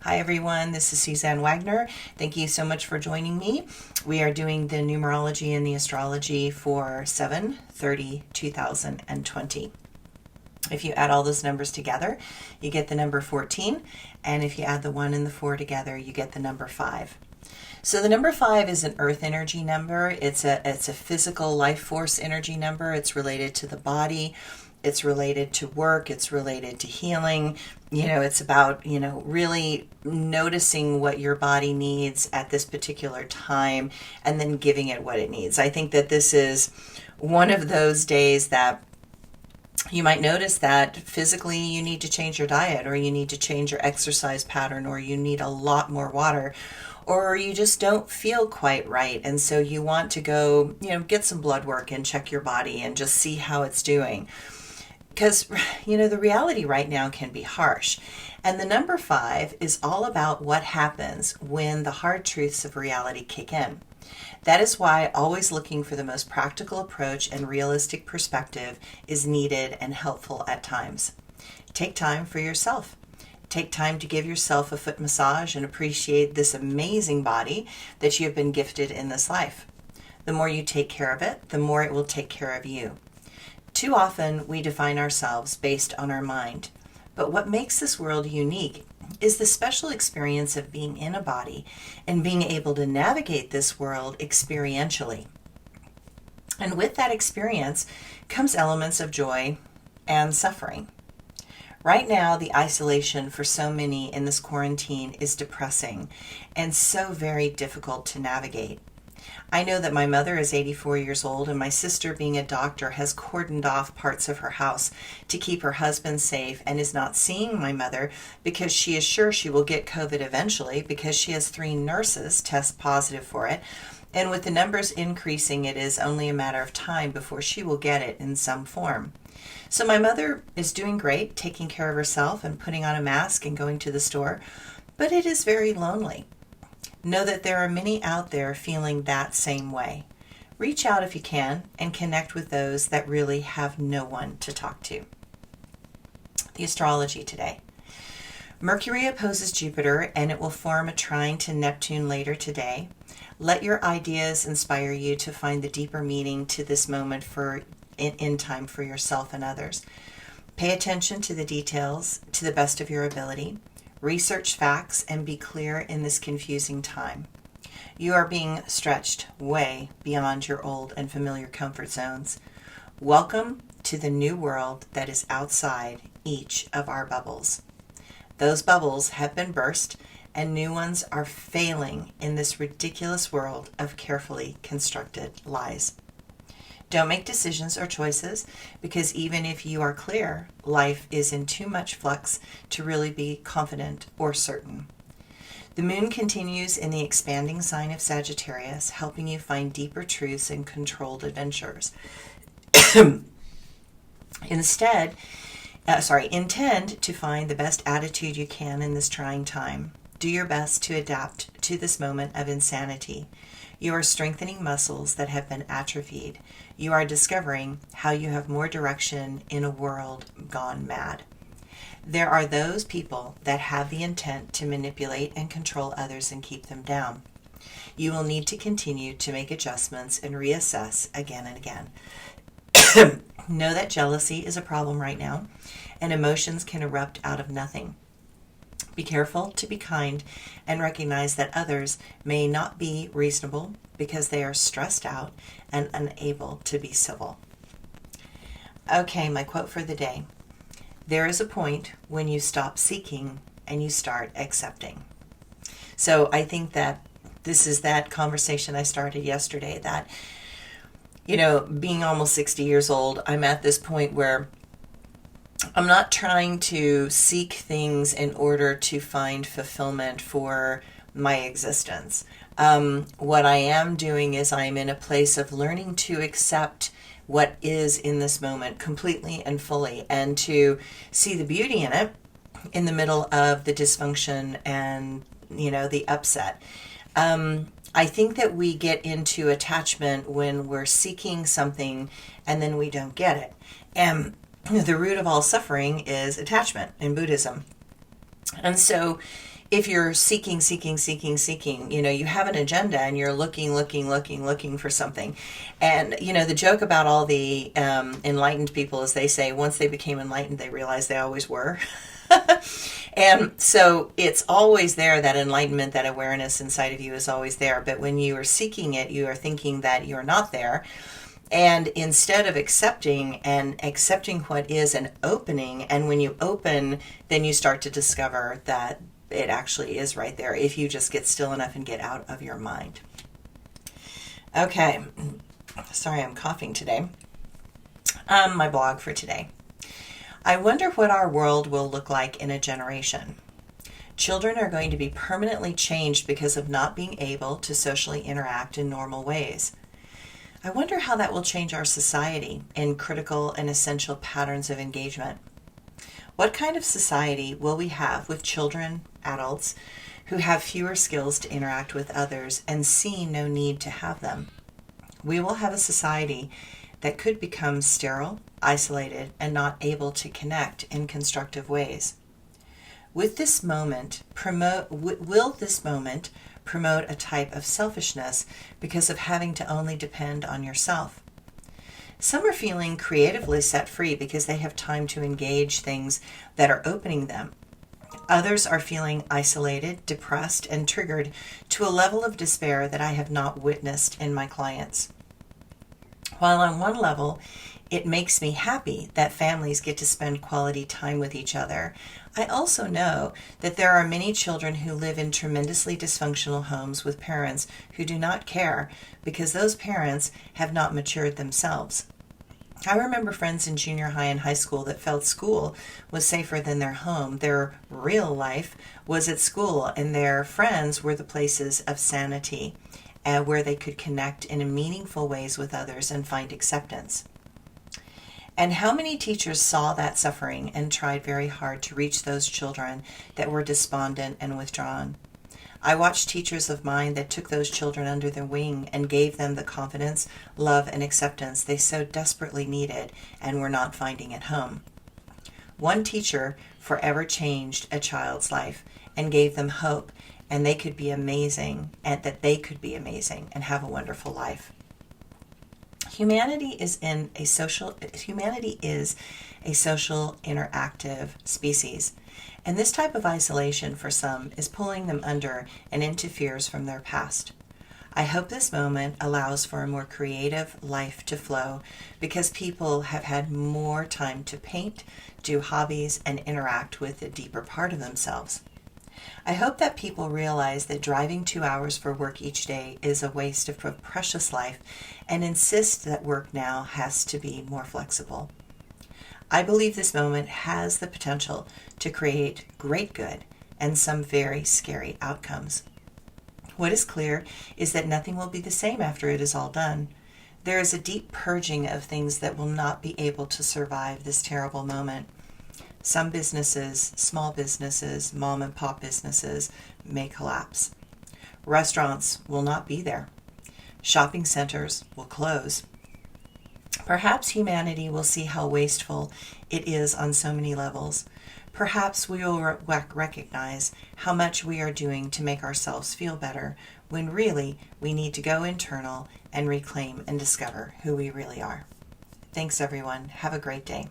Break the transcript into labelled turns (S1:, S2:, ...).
S1: Hi everyone, this is Suzanne Wagner. Thank you so much for joining me. We are doing the numerology and the astrology for 7/30/2020. If you add all those numbers together, you get the number 14, and if you add the 1 and the 4 together, you get the number 5. So the number 5 is an earth energy number. It's a physical life force energy number. It's related to the body. It's related to work. It's related to healing. It's about, really noticing what your body needs at this particular time and then giving it what it needs. I think that this is one of those days that you might notice that physically you need to change your diet, or you need to change your exercise pattern, or you need a lot more water, or you just don't feel quite right. And so you want to go, get some blood work and check your body and just see how it's doing. Because, the reality right now can be harsh. And the number 5 is all about what happens when the hard truths of reality kick in. That is why always looking for the most practical approach and realistic perspective is needed and helpful at times. Take time for yourself. Take time to give yourself a foot massage and appreciate this amazing body that you have been gifted in this life. The more you take care of it, the more it will take care of you. Too often we define ourselves based on our mind, but what makes this world unique is the special experience of being in a body and being able to navigate this world experientially. And with that experience comes elements of joy and suffering. Right now, the isolation for so many in this quarantine is depressing and so very difficult to navigate. I know that my mother is 84 years old, and my sister, being a doctor, has cordoned off parts of her house to keep her husband safe and is not seeing my mother because she is sure she will get COVID eventually, because she has 3 nurses test positive for it. And with the numbers increasing, it is only a matter of time before she will get it in some form. So my mother is doing great, taking care of herself and putting on a mask and going to the store, but it is very lonely. Know that there are many out there feeling that same way. Reach out if you can and connect with those that really have no one to talk to. The astrology today. Mercury opposes Jupiter, and it will form a trine to Neptune later today. Let your ideas inspire you to find the deeper meaning to this moment in time for yourself and others. Pay attention to the details to the best of your ability. Research facts and be clear in this confusing time. You are being stretched way beyond your old and familiar comfort zones. Welcome to the new world that is outside each of our bubbles. Those bubbles have been burst, and new ones are failing in this ridiculous world of carefully constructed lies. Don't make decisions or choices, because even if you are clear, life is in too much flux to really be confident or certain. The moon continues in the expanding sign of Sagittarius, helping you find deeper truths and controlled adventures. Intend to find the best attitude you can in this trying time. Do your best to adapt to this moment of insanity. You are strengthening muscles that have been atrophied. You are discovering how you have more direction in a world gone mad. There are those people that have the intent to manipulate and control others and keep them down. You will need to continue to make adjustments and reassess again and again. Know that jealousy is a problem right now, and emotions can erupt out of nothing. Be careful to be kind and recognize that others may not be reasonable because they are stressed out and unable to be civil. Okay, my quote for the day. There is a point when you stop seeking and you start accepting. So I think that this is that conversation I started yesterday, that, being almost 60 years old, I'm at this point where I'm not trying to seek things in order to find fulfillment for my existence. What I am doing is I'm in a place of learning to accept what is in this moment completely and fully, and to see the beauty in it in the middle of the dysfunction and, the upset. I think that we get into attachment when we're seeking something and then we don't get it. And the root of all suffering is attachment in Buddhism. And so, if you're seeking, you have an agenda and you're looking for something. And, the joke about all the enlightened people is they say once they became enlightened, they realized they always were. And so it's always there, that enlightenment, that awareness inside of you is always there. But when you are seeking it, you are thinking that you're not there. And instead of accepting what is, and opening, and when you open, then you start to discover that it actually is right there if you just get still enough and get out of your mind. Okay, sorry, I'm coughing today. My blog for today. I wonder what our world will look like in a generation. Children are going to be permanently changed because of not being able to socially interact in normal ways. I wonder how that will change our society in critical and essential patterns of engagement. What kind of society will we have with children, adults, who have fewer skills to interact with others and see no need to have them? We will have a society that could become sterile, isolated, and not able to connect in constructive ways. Will this moment promote a type of selfishness because of having to only depend on yourself? Some are feeling creatively set free because they have time to engage things that are opening them. Others are feeling isolated, depressed, and triggered to a level of despair that I have not witnessed in my clients. While on one level, it makes me happy that families get to spend quality time with each other, I also know that there are many children who live in tremendously dysfunctional homes with parents who do not care because those parents have not matured themselves. I remember friends in junior high and high school that felt school was safer than their home. Their real life was at school, and their friends were the places of sanity, where they could connect in meaningful ways with others and find acceptance. And how many teachers saw that suffering and tried very hard to reach those children that were despondent and withdrawn? I watched teachers of mine that took those children under their wing and gave them the confidence, love, and acceptance they so desperately needed and were not finding at home. One teacher forever changed a child's life and gave them hope, and they could be amazing, and that they could be amazing and have a wonderful life. Humanity is a social interactive species, and this type of isolation for some is pulling them under and interferes from their past. I hope this moment allows for a more creative life to flow because people have had more time to paint, do hobbies, and interact with a deeper part of themselves. I hope that people realize that driving 2 hours for work each day is a waste of precious life and insist that work now has to be more flexible. I believe this moment has the potential to create great good and some very scary outcomes. What is clear is that nothing will be the same after it is all done. There is a deep purging of things that will not be able to survive this terrible moment. Some businesses, small businesses, mom and pop businesses may collapse. Restaurants will not be there. Shopping centers will close. Perhaps humanity will see how wasteful it is on so many levels. Perhaps we will recognize how much we are doing to make ourselves feel better when really we need to go internal and reclaim and discover who we really are. Thanks everyone. Have a great day.